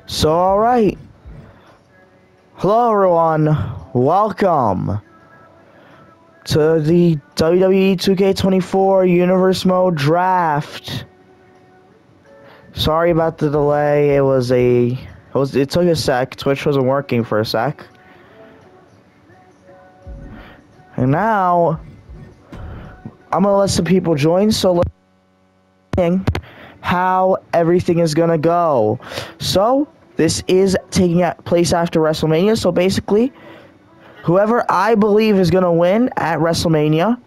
So, alright. Hello, everyone. Welcome to the WWE 2K24 Universe Mode Draft. Sorry about the delay. It took a sec. Twitch wasn't working for a sec. And now, I'm gonna let some people join, so let's see how everything is gonna go. So, this is taking place after WrestleMania, so basically, whoever I believe is gonna win at WrestleMania,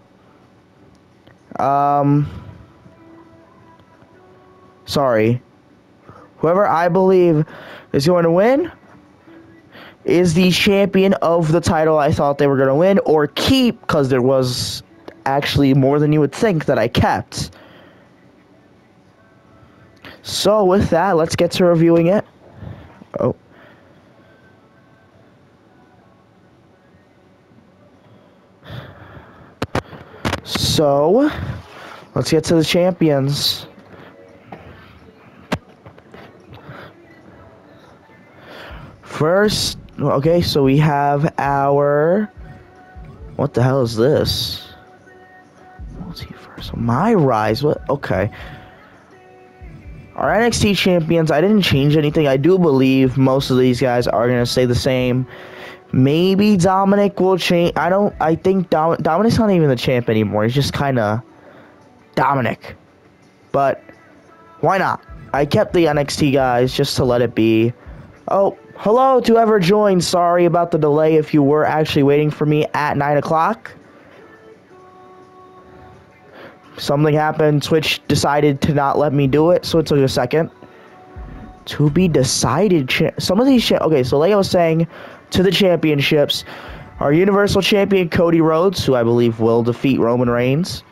whoever I believe is going to win is the champion of the title I thought they were going to win, or keep, because there was actually more than you would think that I kept. So with that, let's get to reviewing it. Oh. So, let's get to the champions. First, okay, so we have our... What the hell is this? Multiverse. My Rise. What? Okay. Our NXT champions, I didn't change anything. I do believe most of these guys are going to stay the same. Maybe Dominic will change. I think Dominic's not even the champ anymore. He's just kind of Dominic. But why not? I kept the NXT guys just to let it be. Oh, hello to whoever joined. Sorry about the delay if you were actually waiting for me at 9 o'clock. Something happened. Twitch decided to not let me do it, so it took a second. To be decided. Some of these... Okay, so like I was saying, to the championships, our Universal Champion, Cody Rhodes, who I believe will defeat Roman Reigns.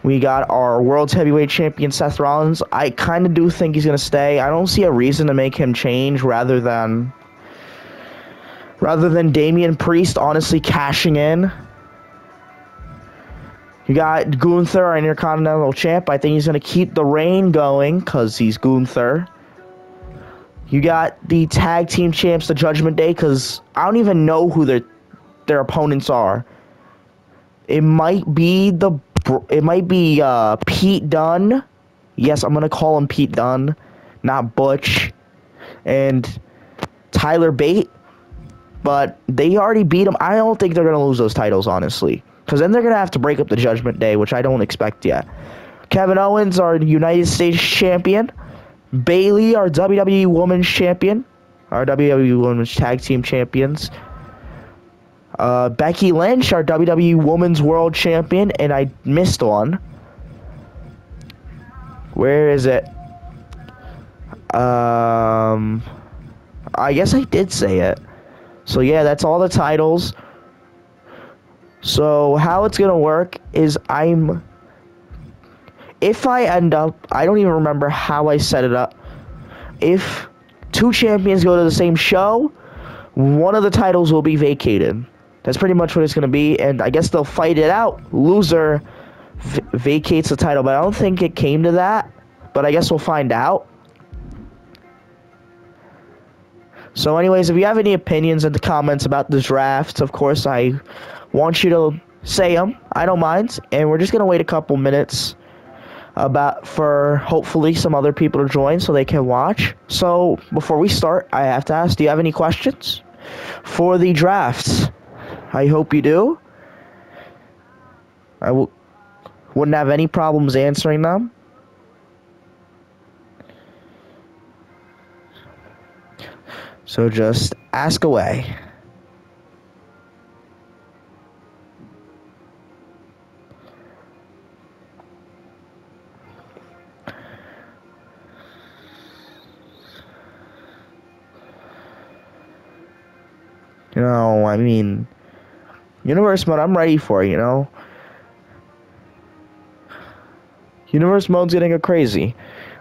We got our World Heavyweight Champion, Seth Rollins. I kind of do think he's going to stay. I don't see a reason to make him change rather than Damian Priest honestly cashing in. You got Gunther, our Intercontinental Champ. I think he's going to keep the reign going because he's Gunther. You got the Tag Team Champs, the Judgment Day, because I don't even know who their opponents are. It might be Pete Dunne. Yes, I'm going to call him Pete Dunne, not Butch. And Tyler Bate. But they already beat him. I don't think they're going to lose those titles, honestly. Because then they're going to have to break up the Judgment Day, which I don't expect yet. Kevin Owens, our United States Champion. Bayley, our WWE Women's Champion. Our WWE Women's Tag Team Champions. Becky Lynch, our WWE Women's World Champion. And I missed one. Where is it? I guess I did say it. So yeah, that's all the titles. So how it's gonna work is if I end up, I don't even remember how I set it up. If two champions go to the same show, one of the titles will be vacated. That's pretty much what it's gonna be, and I guess they'll fight it out. Loser vacates the title, but I don't think it came to that. But I guess we'll find out. So anyways, if you have any opinions in the comments about the draft, of course, I want you to say them. I don't mind. And we're just going to wait a couple minutes for hopefully some other people to join so they can watch. So before we start, I have to ask, do you have any questions for the drafts? I hope you do. I wouldn't have any problems answering them. So just ask away. You know, I mean, Universe Mode, I'm ready for it, you know? Universe Mode's gonna go crazy.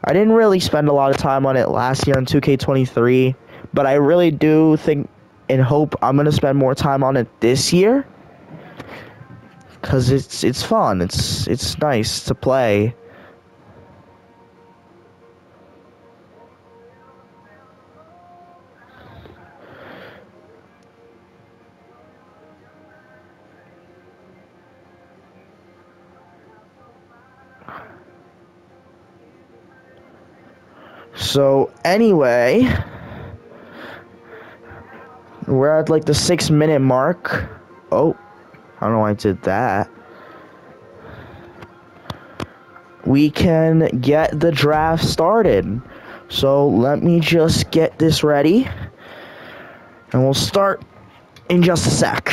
I didn't really spend a lot of time on it last year on 2K23, but I really do think and hope I'm gonna spend more time on it this year. Cause it's fun. It's nice to play. So, anyway, we're at like the 6-minute mark. Oh, I don't know why I did that. We can get the draft started. So, let me just get this ready. And we'll start in just a sec.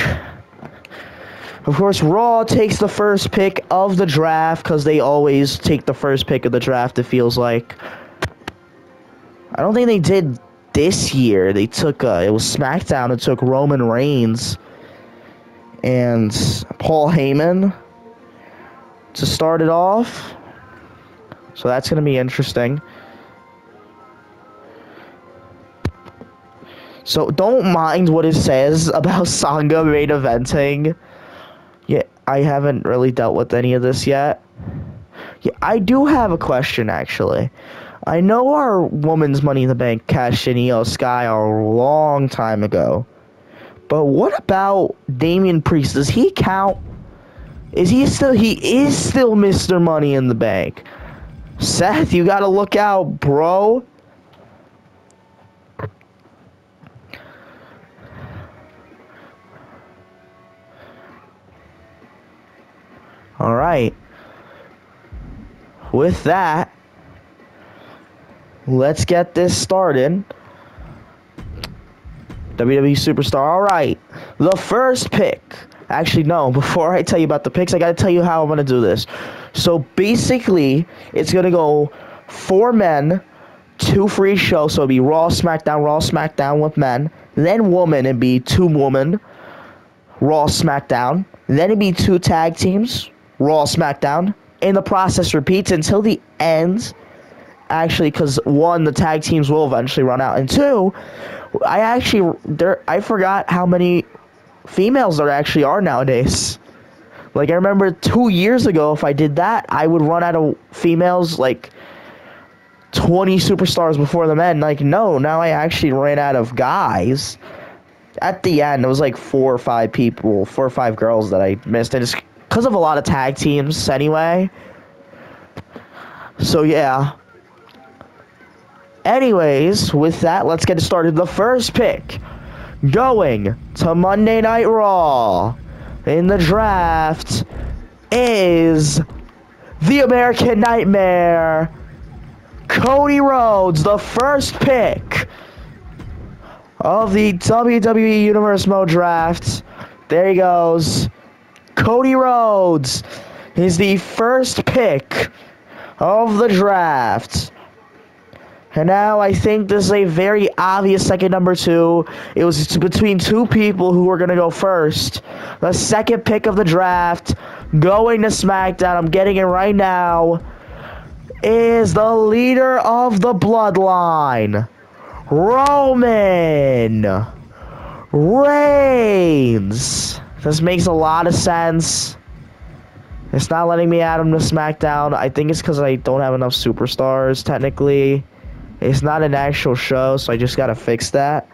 Of course, Raw takes the first pick of the draft because they always take the first pick of the draft, it feels like. I don't think they did this year. They took, it was SmackDown. It took Roman Reigns and Paul Heyman to start it off. So that's going to be interesting. So don't mind what it says about Sangha main eventing. Yeah, I haven't really dealt with any of this yet. Yeah, I do have a question, actually. I know our Women's Money in the Bank cashed in Io Sky a long time ago. But what about Damian Priest? Does he count? He is still Mr. Money in the Bank. Seth, you gotta look out, bro. Alright. With that, let's get this started. WWE Superstar. Alright. The first pick. Actually, no. Before I tell you about the picks, I gotta tell you how I'm gonna do this. So, basically, it's gonna go 4 men, 2 for each show. So, it'll be Raw, SmackDown with men. Then woman, it'd be 2 women, Raw, SmackDown. Then it'd be 2 tag teams, Raw, SmackDown. And the process repeats until the end. Actually, because 1, the tag teams will eventually run out. And 2, I forgot how many females there actually are nowadays. Like, I remember 2 years ago, if I did that, I would run out of females, like, 20 superstars before the men. Like, no, now I actually ran out of guys. At the end, it was like 4 or 5 people, 4 or 5 girls that I missed. And it's because of a lot of tag teams anyway. So, yeah. Anyways, with that, let's get started. The first pick going to Monday Night Raw in the draft is the American Nightmare, Cody Rhodes, the first pick of the WWE Universe Mode draft. There he goes. Cody Rhodes is the first pick of the draft. And now I think this is a very obvious second number 2. It was between 2 people who were going to go first. The second pick of the draft, going to SmackDown, I'm getting it right now, is the leader of the Bloodline, Roman Reigns. This makes a lot of sense. It's not letting me add him to SmackDown. I think it's because I don't have enough superstars, technically. It's not an actual show, so I just gotta fix that.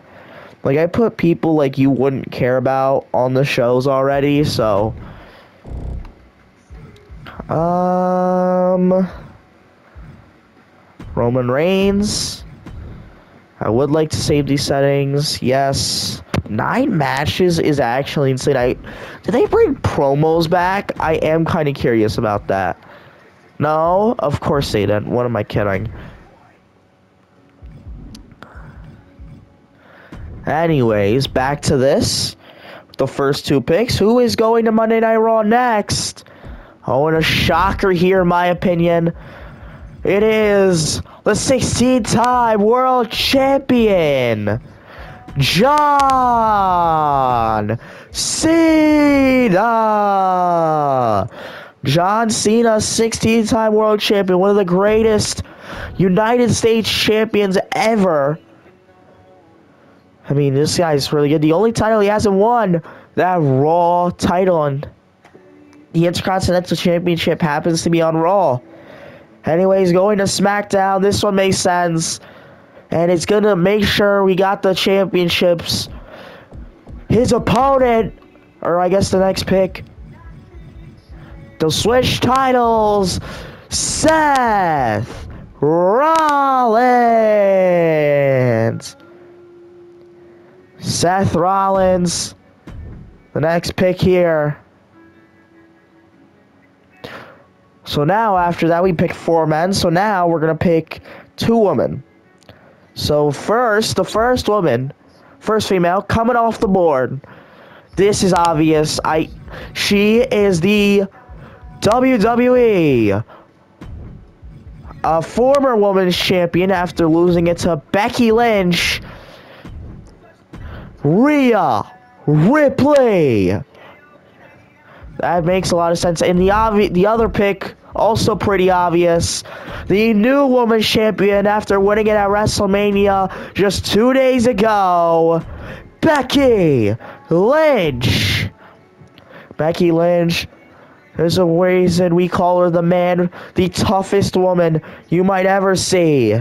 Like, I put people like you wouldn't care about on the shows already, so... Roman Reigns. I would like to save these settings, yes. 9 matches is actually insane. Did they bring promos back? I am kind of curious about that. No? Of course they didn't. What am I kidding? Anyways, back to this. The first 2 picks. Who is going to Monday Night Raw next? Oh, and a shocker here, in my opinion. It is the 16-time World Champion, John Cena. John Cena, 16-time World Champion. One of the greatest United States champions ever. I mean, this guy's really good. The only title he hasn't won, that Raw title, and the Intercontinental Championship happens to be on Raw. Anyways, going to SmackDown. This one makes sense. And it's going to make sure we got the championships. His opponent, or I guess the next pick, they'll switch titles. Seth Rollins. Seth Rollins, the next pick here. So now, after that, we picked 4 men. So now we're going to pick 2 women. So the first woman, first female, coming off the board. This is obvious. She is the WWE a former women's champion after losing it to Becky Lynch. Rhea Ripley. That makes a lot of sense. And the other pick, also pretty obvious. The new women's champion after winning it at WrestleMania just 2 days ago, Becky Lynch. Becky Lynch. There's a reason we call her the toughest woman you might ever see.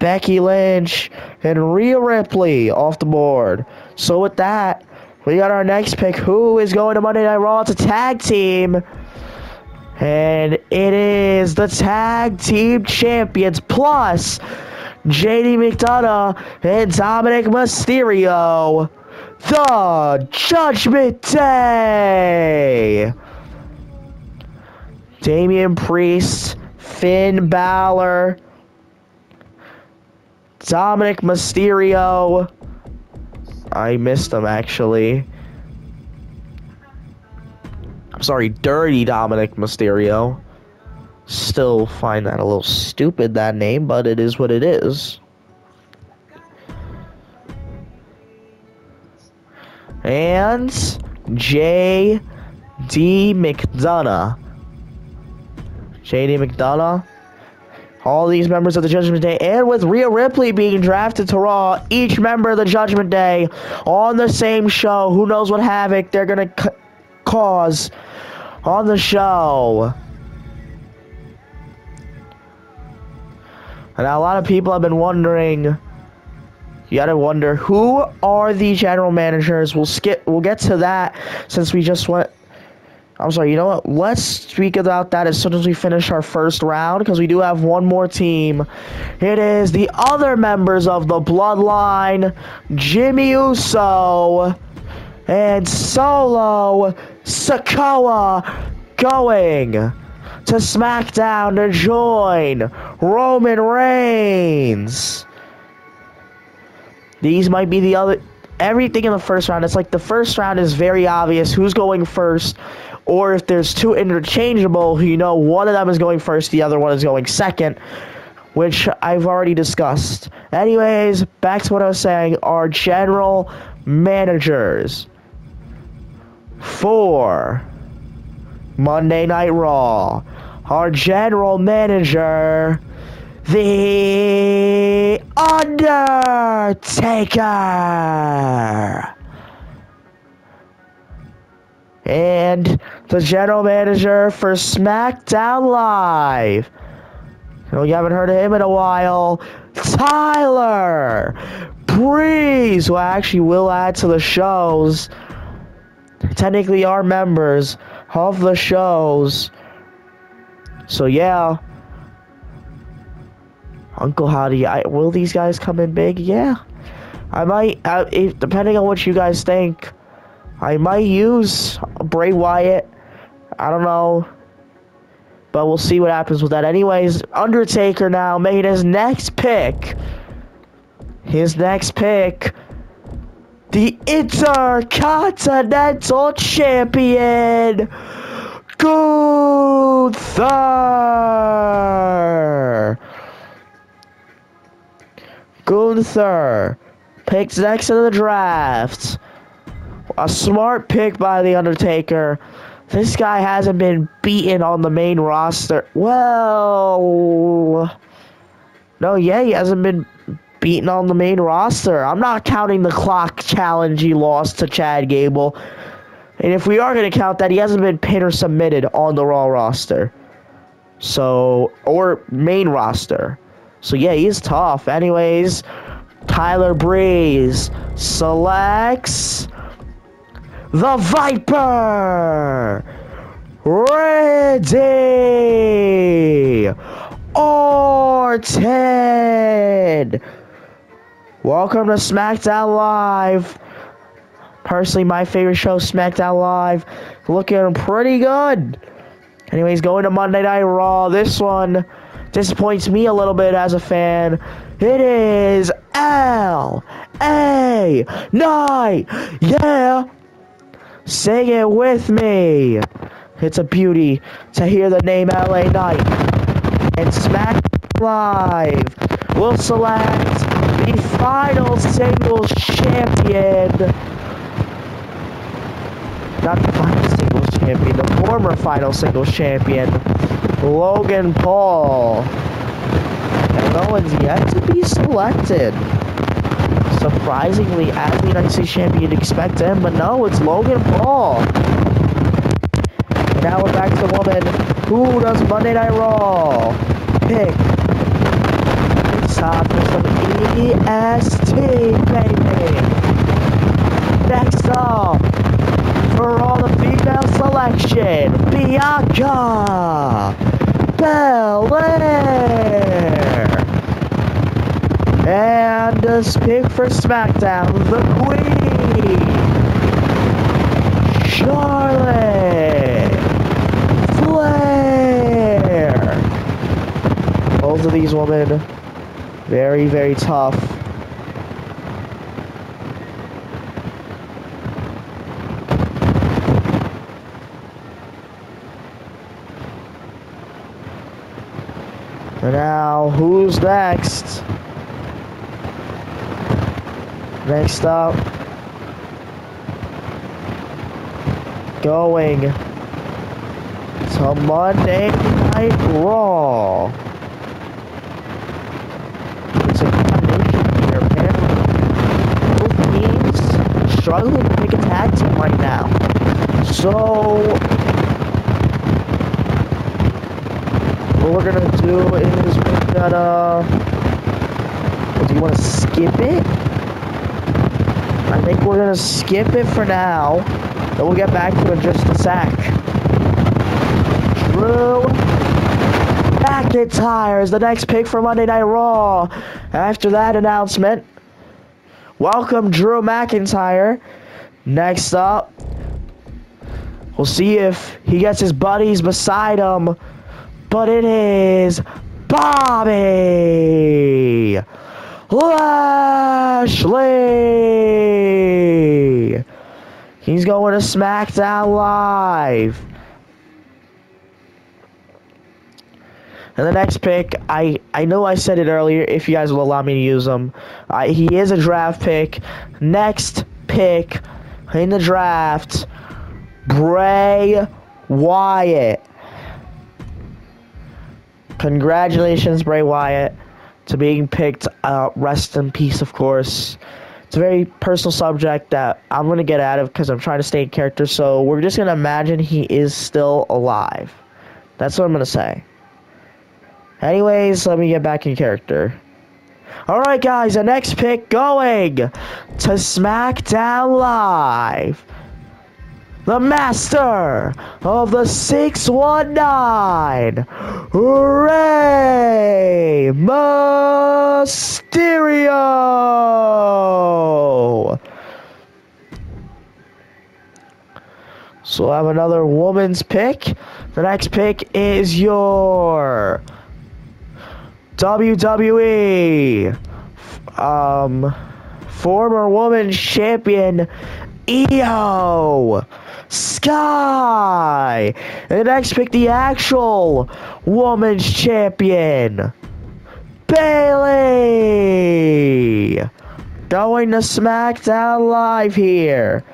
Becky Lynch and Rhea Ripley off the board. So with that, we got our next pick. Who is going to Monday Night Raw? It's a tag team. And it is the tag team champions plus JD McDonough and Dominic Mysterio. The Judgment Day. Damian Priest, Finn Balor, Dominic Mysterio. I missed him, actually. I'm sorry, Dirty Dominic Mysterio. Still find that a little stupid, that name, but it is what it is. And J.D. McDonough. J.D. McDonough. All these members of the Judgment Day, and with Rhea Ripley being drafted to Raw, each member of the Judgment Day on the same show. Who knows what havoc they're going to cause on the show. And now a lot of people have been wondering, you gotta wonder, who are the general managers? We'll get to that since we just went. I'm sorry, you know what? Let's speak about that as soon as we finish our first round, because we do have one more team. It is the other members of the Bloodline, Jimmy Uso and Solo Sikoa, going to SmackDown to join Roman Reigns. These might be the other. Everything in the first round, it's like the first round is very obvious who's going first, or if there's 2 interchangeable, you know one of them is going first, the other one is going second, which I've already discussed. Anyways, back to what I was saying, our general managers for Monday Night Raw. Our general manager, The Undertaker. And the general manager for SmackDown Live. We haven't heard of him in a while. Tyler Breeze, who actually will add to the shows. Technically are members of the shows. So yeah. Uncle Howdy, will these guys come in big? Yeah. I might, depending on what you guys think, I might use Bray Wyatt. I don't know. But we'll see what happens with that. Anyways, Undertaker now made his next pick. His next pick. The Intercontinental Champion, Gunther. Gunther picked next in the draft. A smart pick by The Undertaker. This guy hasn't been beaten on the main roster. Well, no, yeah, he hasn't been beaten on the main roster. I'm not counting the clock challenge he lost to Chad Gable. And if we are going to count that, he hasn't been pinned or submitted on the Raw roster. So, or main roster. So, yeah, he's tough. Anyways, Tyler Breeze selects the Viper, Randy Orton. Welcome to SmackDown Live. Personally, my favorite show, SmackDown Live. Looking pretty good. Anyways, going to Monday Night Raw. This one disappoints me a little bit as a fan. It is L.A. Knight. Yeah. Sing it with me. It's a beauty to hear the name L.A. Knight. And SmackDown Live will select the final singles champion. Not the final singles champion, the former final singles champion, Logan Paul. And no one's yet to be selected. Surprisingly, as the United States champion, you'd expect him, but no, it's Logan Paul. And now we're back to the woman who does Monday Night Raw. Pick. It's time for some EST, baby. Next up, for all the female selection, Bianca Belair. And this pick for SmackDown, the Queen, Charlotte Flair. Both of these women, very, very tough. And now, who's next? Next up, going to Monday Night Raw. It's a combination here, apparently. Both teams struggling to pick a tag team right now. So, what we're gonna do is we're gonna... do you want to skip it? I think we're gonna skip it for now. Then we'll get back to it in just a sec. Drew McIntyre is the next pick for Monday Night Raw. After that announcement, welcome Drew McIntyre. Next up, we'll see if he gets his buddies beside him. But it is Bobby Lashley. He's going to SmackDown Live. And the next pick, I know I said it earlier, if you guys will allow me to use him. He is a draft pick. Next pick in the draft, Bray Wyatt. Congratulations, Bray Wyatt, to being picked. Rest in peace, of course. It's a very personal subject that I'm going to get out of because I'm trying to stay in character. So we're just going to imagine he is still alive. That's what I'm going to say. Anyways, let me get back in character. Alright, guys, the next pick going to SmackDown Live. The master of the 619, Rey Mysterio. So we'll have another woman's pick. The next pick is your WWE former women's champion, Io Sky. And the next pick, the actual women's champion, Bayley. Going to SmackDown Live here.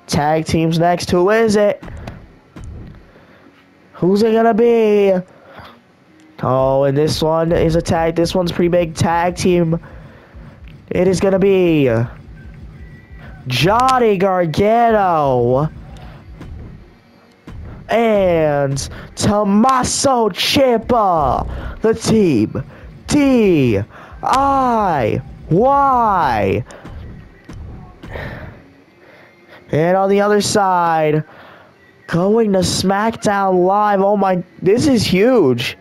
Tag teams next. Who is it? Who's it gonna be? Oh, and this one is a tag. This one's pretty big tag team. It is gonna be Johnny Gargano and Tommaso Ciampa, the team DIY. And on the other side, going to SmackDown Live. Oh my, this is huge.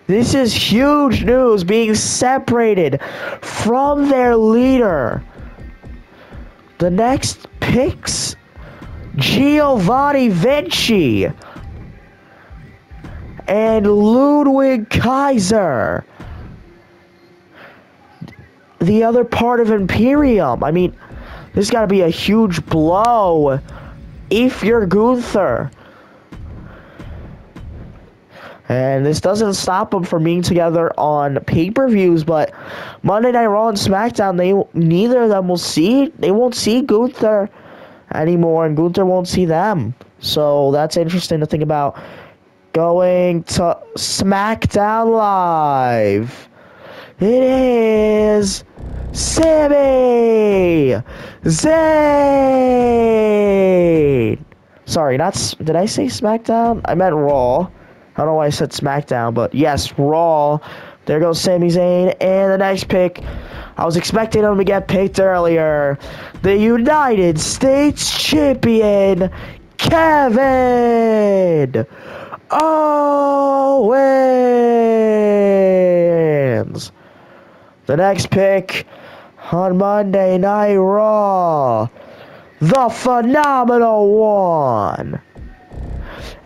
This is huge news, being separated from their leader. The next picks Giovanni Vinci and Ludwig Kaiser, the other part of Imperium. I mean, this got to be a huge blow if you're Gunther. And this doesn't stop them from being together on pay-per-views, but Monday Night Raw and SmackDown, neither of them won't see Gunther anymore, and Gunther won't see them. So that's interesting to think about. Going to SmackDown Live, it is Sami Zayn. Sorry, did I say SmackDown? I meant Raw. I don't know why I said SmackDown, but yes, Raw. There goes Sami Zayn. And the next pick, I was expecting him to get picked earlier. The United States Champion, Kevin Owens. The next pick on Monday Night Raw, the phenomenal one,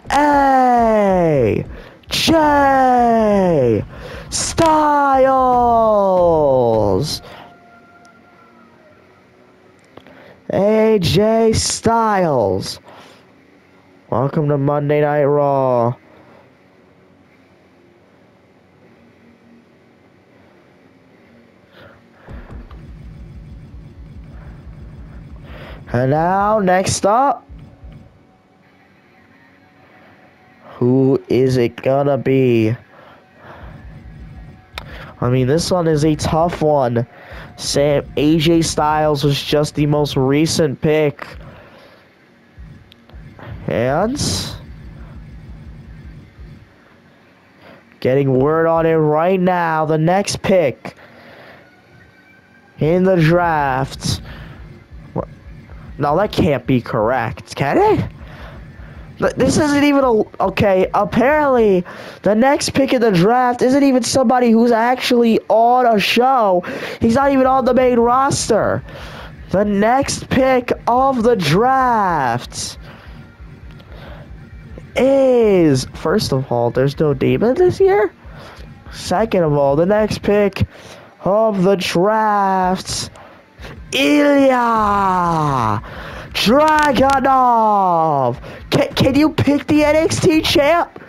AJ Styles. AJ Styles. Welcome to Monday Night Raw. And now, next up, who is it gonna be? I mean, this one is a tough one. AJ Styles was just the most recent pick. And getting word on it right now, the next pick in the draft. No, that can't be correct, can it? This isn't even okay, apparently the next pick in the draft isn't even somebody who's actually on a show. He's not even on the main roster. The next pick of the draft is, first of all, there's no Demon this year. Second of all, the next pick of the draft, Ilya Dragunov. Can you pick the NXT champ?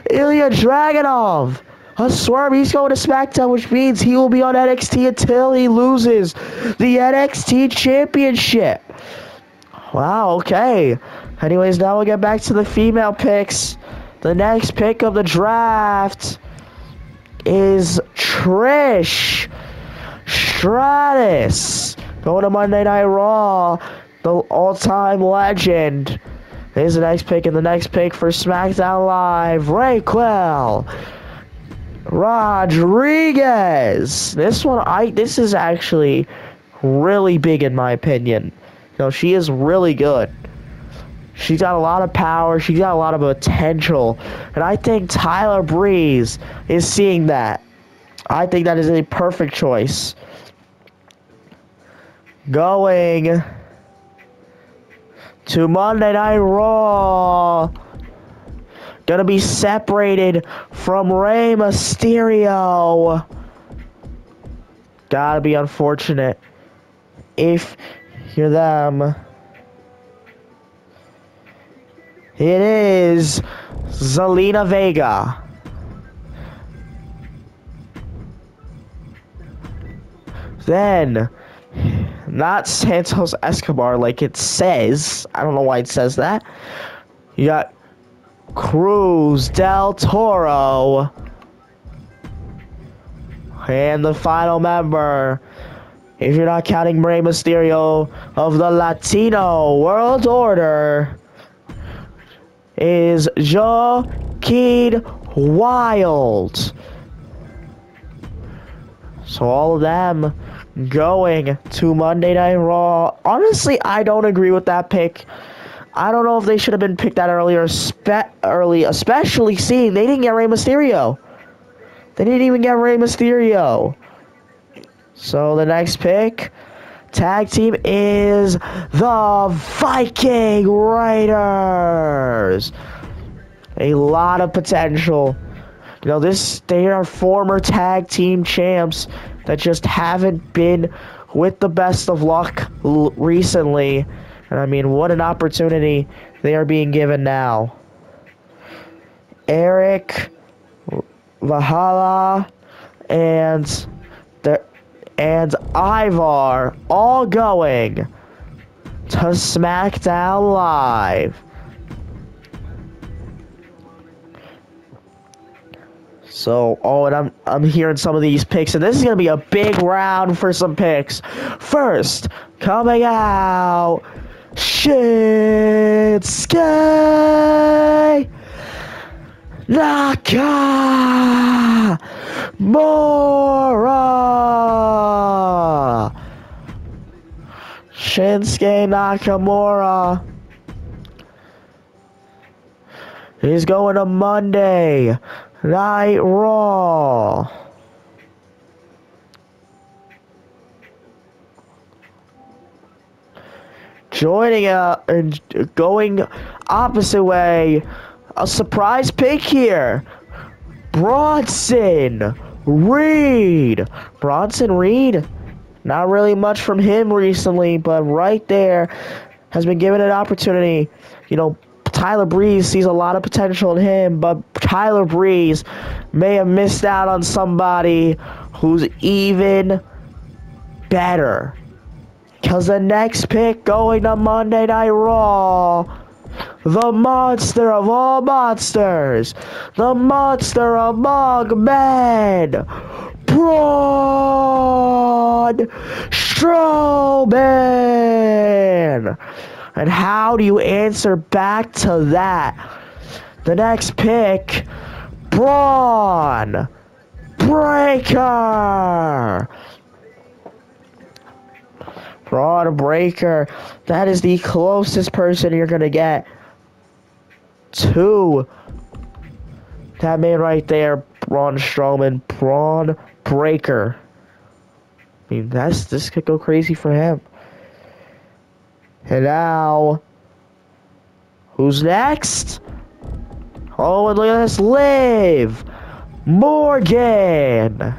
Ilya Dragunov. A swerve, he's going to SmackDown, which means he will be on NXT until he loses the NXT championship. Wow, okay. Anyways, now we'll get back to the female picks. The next pick of the draft is Trish Stratus. Going to Monday Night Raw, the all-time legend. Here's the next pick, and the next pick for SmackDown Live, Raquel Rodriguez. This is actually really big in my opinion. You know, she is really good. She's got a lot of power. She's got a lot of potential. And I think Tyler Breeze is seeing that. I think that is a perfect choice. Going to Monday Night Raw. Gonna be separated from Rey Mysterio. Gotta be unfortunate if you're them. It is Zelina Vega. Then, not Santos Escobar like it says. I don't know why it says that. You got Cruz del Toro. And the final member, if you're not counting Rey Mysterio, of the Latino World Order, is Joaquin Wilde. So all of them going to Monday Night Raw. Honestly, I don't agree with that pick. I don't know if they should have been picked that earlier, especially seeing they didn't get Rey Mysterio. They didn't even get Rey Mysterio. So the next pick, tag team, is the Viking Raiders. A lot of potential. You know, they are former tag team champs that just haven't been with the best of luck recently. And I mean, what an opportunity they are being given now. Eric, Valhalla, and Ivar all going to SmackDown Live. So, and I'm hearing some of these picks, and this is gonna be a big round for some picks. First, coming out, Shinsuke Nakamura. Shinsuke Nakamura. He's going to Monday Night Raw. Joining and going opposite way, a surprise pick here. Bronson Reed. Bronson Reed, not really much from him recently, but right there has been given an opportunity. You know, Tyler Breeze sees a lot of potential in him, but Tyler Breeze may have missed out on somebody who's even better. Because the next pick going to Monday Night Raw, the monster of all monsters, the monster among men, Braun Strowman. And how do you answer back to that? The next pick, Braun Breaker. Braun Breaker. That is the closest person you're going to get to that man right there, Braun Strowman. Braun Breaker. I mean, this could go crazy for him. And now, who's next? Oh, and look at this, Liv Morgan.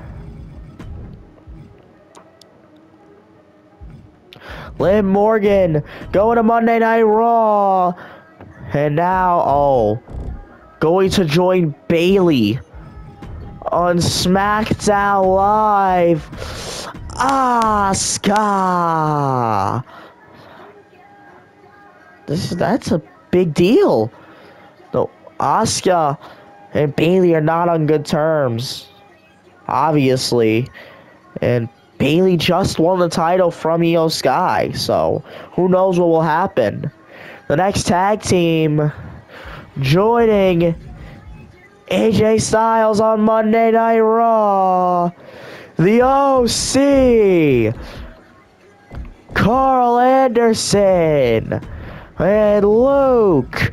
Liv Morgan going to Monday Night Raw. And now, going to join Bayley on SmackDown Live. Asuka. That's a big deal. No, Asuka and Bayley are not on good terms, obviously. And Bayley just won the title from Io Sky, so who knows what will happen. The next tag team joining AJ Styles on Monday Night Raw, the OC, Carl Anderson, and Luke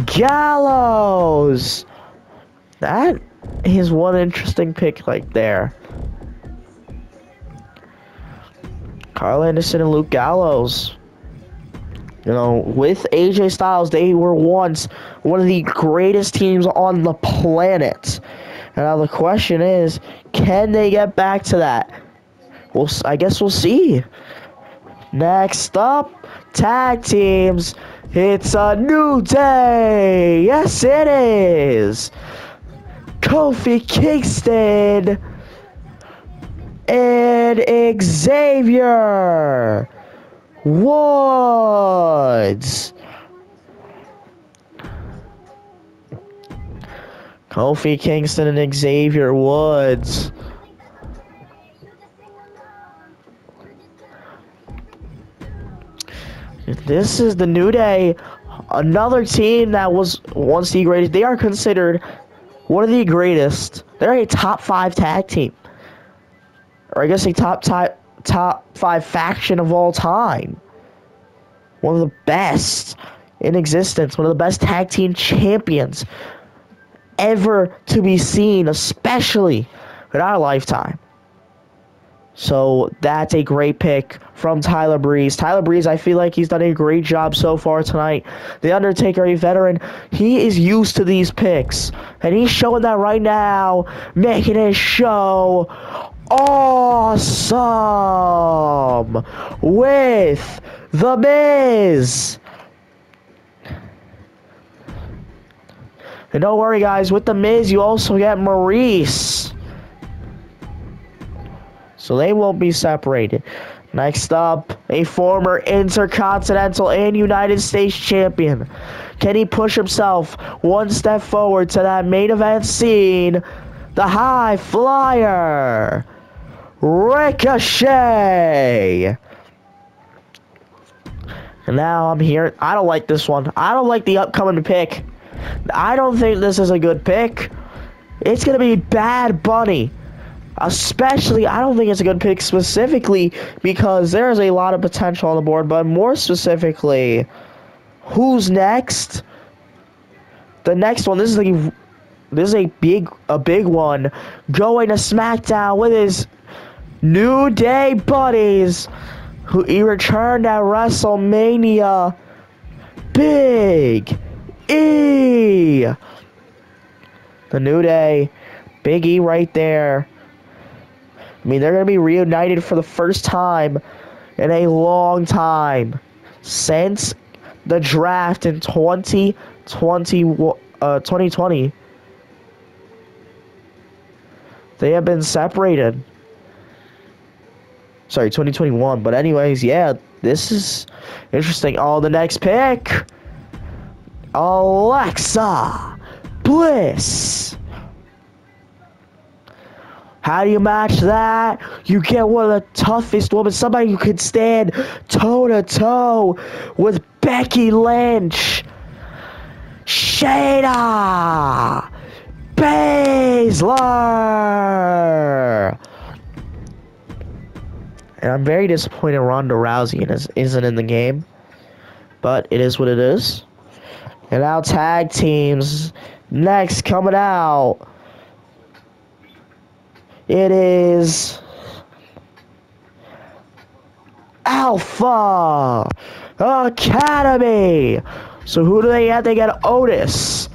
Gallows. That is one interesting pick right there. Carl Anderson and Luke Gallows. You know, with AJ Styles, they were once one of the greatest teams on the planet. And now the question is, can they get back to that? Well, I guess we'll see. Next up, tag teams. It's a new day. Yes, it is. Kofi Kingston and Xavier Woods. Kofi Kingston and Xavier Woods. This is the New Day, another team that was once the greatest. They are considered one of the greatest. They're a top 5 tag team, or I guess a top 5 faction of all time. One of the best in existence. One of the best tag team champions ever to be seen, especially in our lifetime. So that's a great pick from Tyler Breeze. Tyler Breeze, I feel like he's done a great job so far tonight. The Undertaker, a veteran, he is used to these picks. And he's showing that right now, making his show awesome with The Miz. And don't worry, guys, with The Miz, you also get Maurice. So they won't be separated. Next up, a former Intercontinental and United States champion. Can he push himself one step forward to that main event scene? The High Flyer, Ricochet. And now I'm here. I don't like this one. I don't like the upcoming pick. I don't think this is a good pick. It's going to be Bad Bunny. Especially, I don't think it's a good pick specifically because there is a lot of potential on the board, but more specifically, who's next? The next one, this is a big one, going to SmackDown with his New Day buddies, who he returned at WrestleMania. Big E. The New Day, Big E right there. I mean, they're going to be reunited for the first time in a long time since the draft in 2020. They have been separated. Sorry, 2021. But anyways, yeah, this is interesting. Oh, the next pick, Alexa Bliss. How do you match that? You get one of the toughest women, somebody who could stand toe-to-toe with Becky Lynch. Shayna Baszler. And I'm very disappointed Ronda Rousey isn't in the game. But it is what it is. And now tag teams. Next coming out. It is Alpha Academy. So who do they have? They got Otis,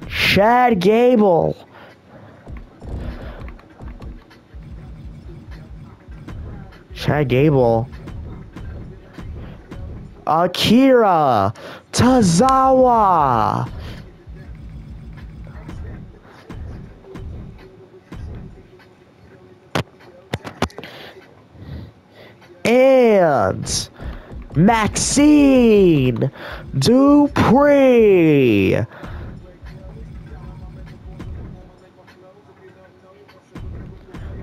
Chad Gable, Akira Tozawa, and Maxine Dupree.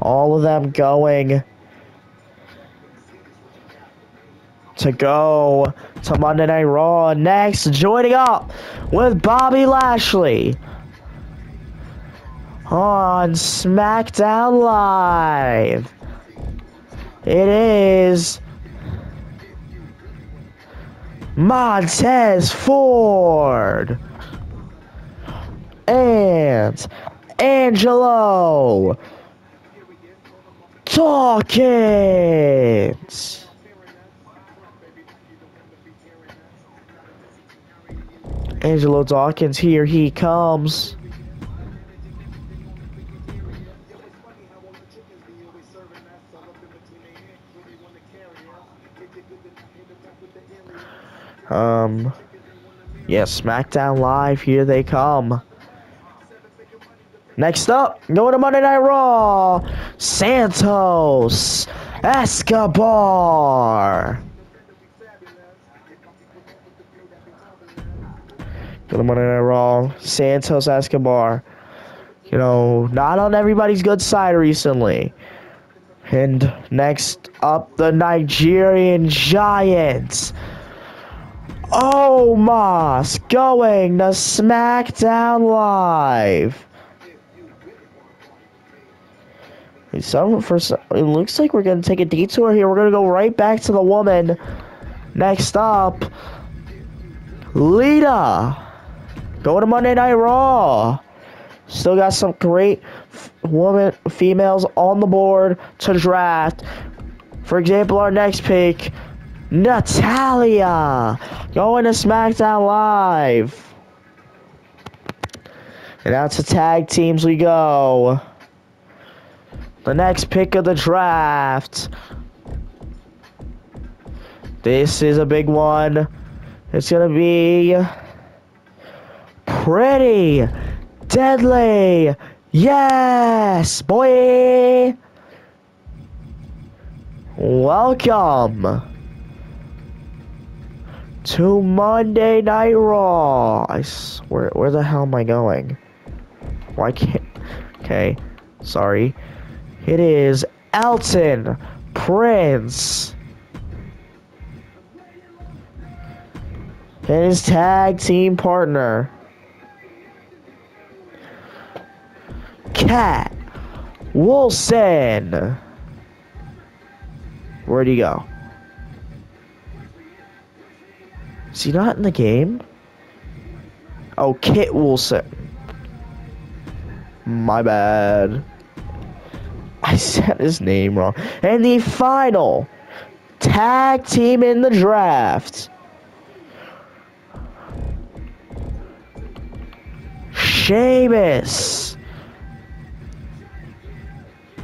All of them going to go to Monday Night Raw. Next, joining up with Bobby Lashley on SmackDown Live. It is Montez Ford and Angelo Dawkins. Angelo Dawkins, here he comes. Yeah, SmackDown Live, here they come. Next up, going to Monday Night Raw, Santos Escobar. Go to Monday Night Raw, Santos Escobar. You know, not on everybody's good side recently. And next up, the Nigerian Giants, Omos, going to SmackDown Live. It looks like we're going to take a detour here. We're going to go right back to the woman. Next up, Lita, going to Monday Night Raw. Still got some great females on the board to draft. For example, our next pick, Natalia, going to SmackDown Live. And out to tag teams we go. The next pick of the draft. This is a big one. It's gonna be Pretty Deadly. Yes, boy. Welcome to Monday Night Raw. I swear, where the hell am I going? Why can't... Okay, sorry. It is Elton Prince and his tag team partner, Cat Wilson. Where'd he go? Is he not in the game? Oh, Kit Wilson. My bad. I said his name wrong. And the final tag team in the draft, Sheamus.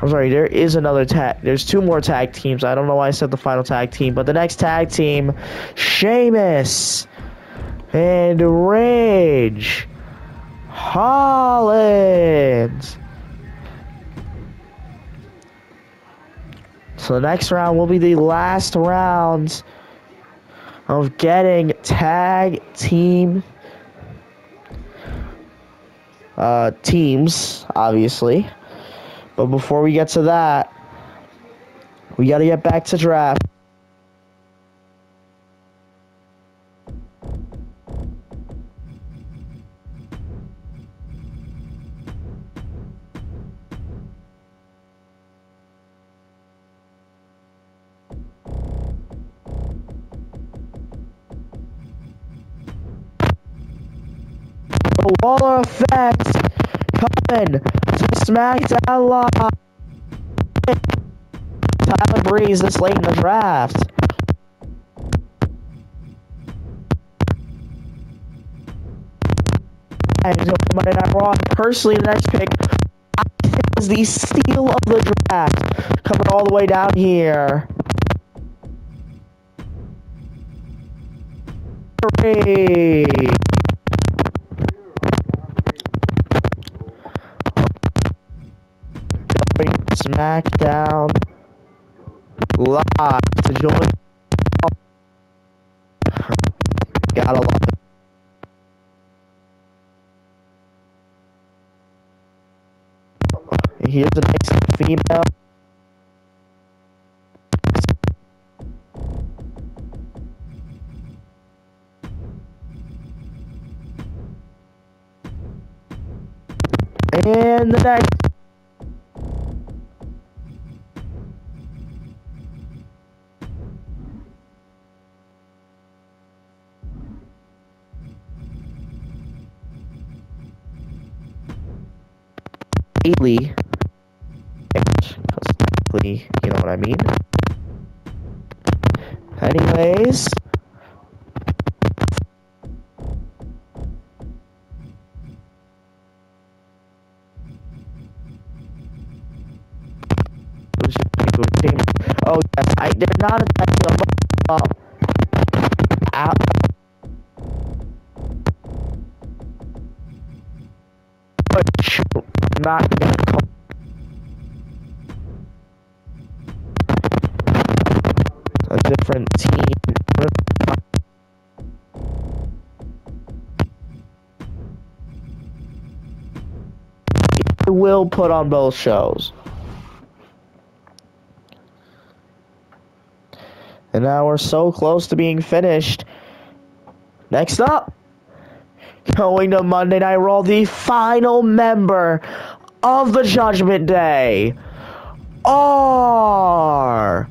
I'm sorry, there is another tag. There's two more tag teams. I don't know why I said the final tag team, but the next tag team, Sheamus and Ridge Holland. So the next round will be the last round of getting tag team teams, obviously. But before we get to that, we gotta get back to draft. The Waller effect coming to SmackDown Live. Tyler Breeze this late in the draft. And he's going to Monday Night Raw. Personally, the next pick, I think, is the steal of the draft. Coming all the way down here. SmackDown Live to join. Gotta love it. Here's the next female. And the next. Bailey, you know what I mean. Anyways, oh yes, they're not attacking not gonna call a different team. I will put on both shows. And now we're so close to being finished. Next up, going to Monday Night Raw, the final member of the Judgment Day, R-Truth.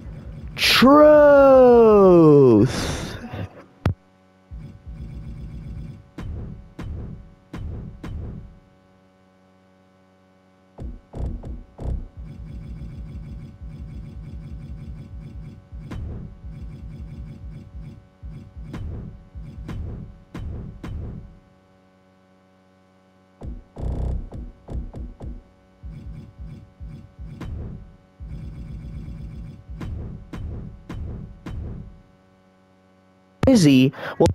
busy. Well,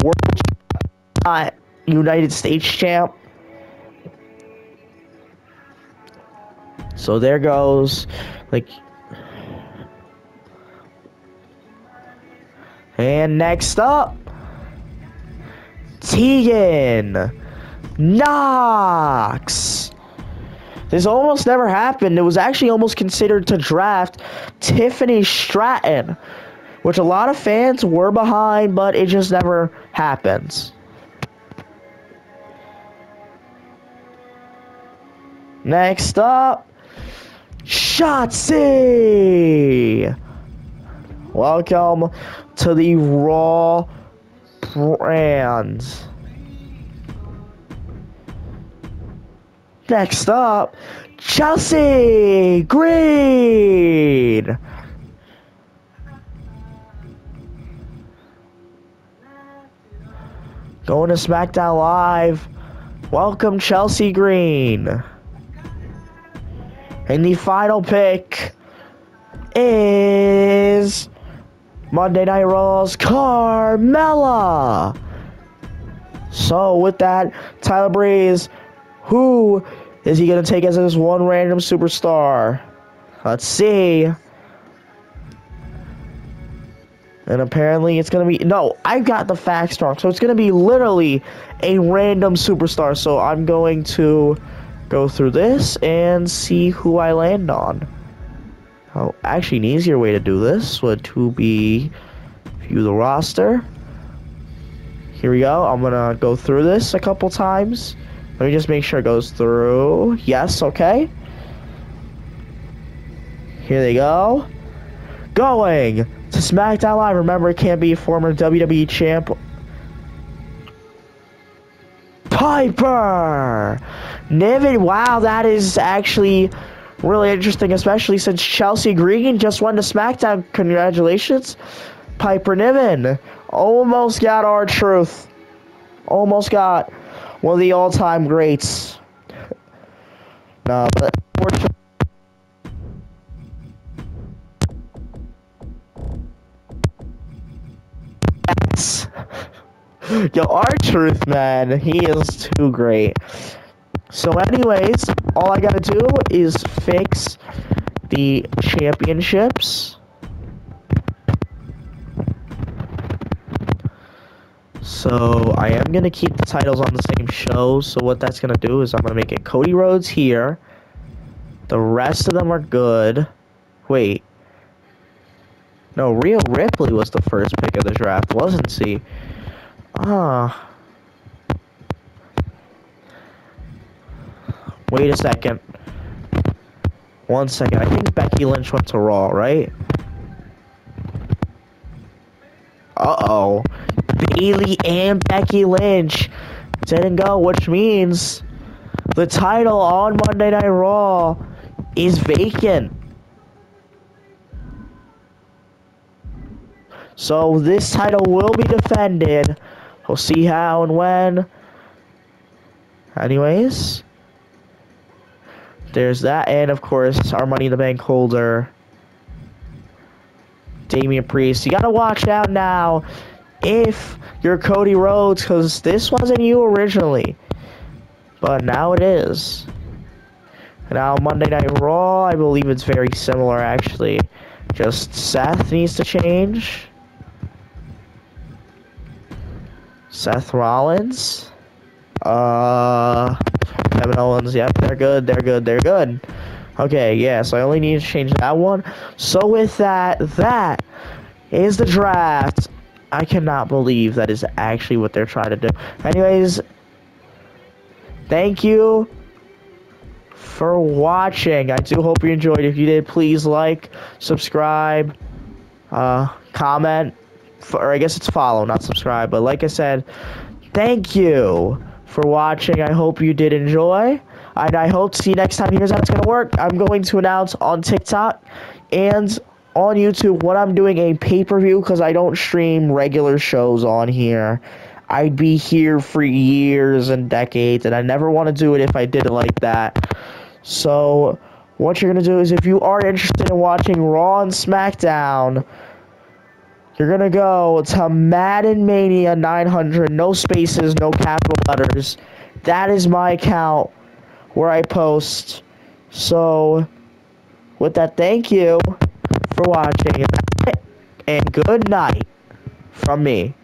world United States champ. So there goes, like, and next up, Tegan Knox. This almost never happened. It was actually almost considered to draft Tiffany Stratton, which a lot of fans were behind, but it just never happens. Next up, Shotzi. Welcome to the Raw brand. Next up, Chelsea Green. Going to SmackDown Live. Welcome, Chelsea Green. And the final pick is Monday Night Raw's Carmella. So with that, Tyler Breeze, who is he going to take as his one random superstar? Let's see. And apparently it's going to be... No, I got the facts wrong. So it's going to be literally a random superstar. So I'm going to go through this and see who I land on. Oh, actually, an easier way to do this would to be view the roster. Here we go. I'm going to go through this a couple times. Let me just make sure it goes through. Yes, okay. Here they go. Going to SmackDown Live. Remember, it can't be former WWE champ Piper Niven. Wow, that is actually really interesting, especially since Chelsea Green just won to SmackDown. Congratulations, Piper Niven. Almost got R-Truth. Almost got one of the all-time greats. No, but unfortunately, yes. Yo, R-Truth, man, he is too great. So anyways, all I gotta do is fix the championships. So I am gonna keep the titles on the same show. So what that's gonna do is I'm gonna make it Cody Rhodes here. The rest of them are good. Wait. No, Rhea Ripley was the first pick of the draft, wasn't she? Wait a second. 1 second. I think Becky Lynch went to Raw, right? Uh-oh. Bayley and Becky Lynch didn't go, which means the title on Monday Night Raw is vacant. So this title will be defended. We'll see how and when. Anyways, there's that, and of course our Money in the Bank holder, Damian Priest. You gotta watch out now if you're Cody Rhodes, because this wasn't you originally, but now it is. Now Monday Night Raw, I believe it's very similar actually. Just Seth needs to change. Seth Rollins. Kevin Owens. Yep, they're good. They're good. They're good. Okay, yeah, so I only need to change that one. So with that is the draft. I cannot believe that is actually what they're trying to do. Anyways, thank you for watching. I do hope you enjoyed. If you did, please like, subscribe, comment, or I guess it's follow, not subscribe. But like I said, thank you for watching. I hope you did enjoy. And I hope to see you next time. Here's how it's going to work. I'm going to announce on TikTok and on YouTube when I'm doing a pay-per-view, because I don't stream regular shows on here. I'd be here for years and decades, and I never want to do it if I did it like that. So what you're going to do is, if you are interested in watching Raw and SmackDown, you're going to go to Madden Mania 900, no spaces, no capital letters. That is my account where I post. So with that, thank you for watching, and good night from me.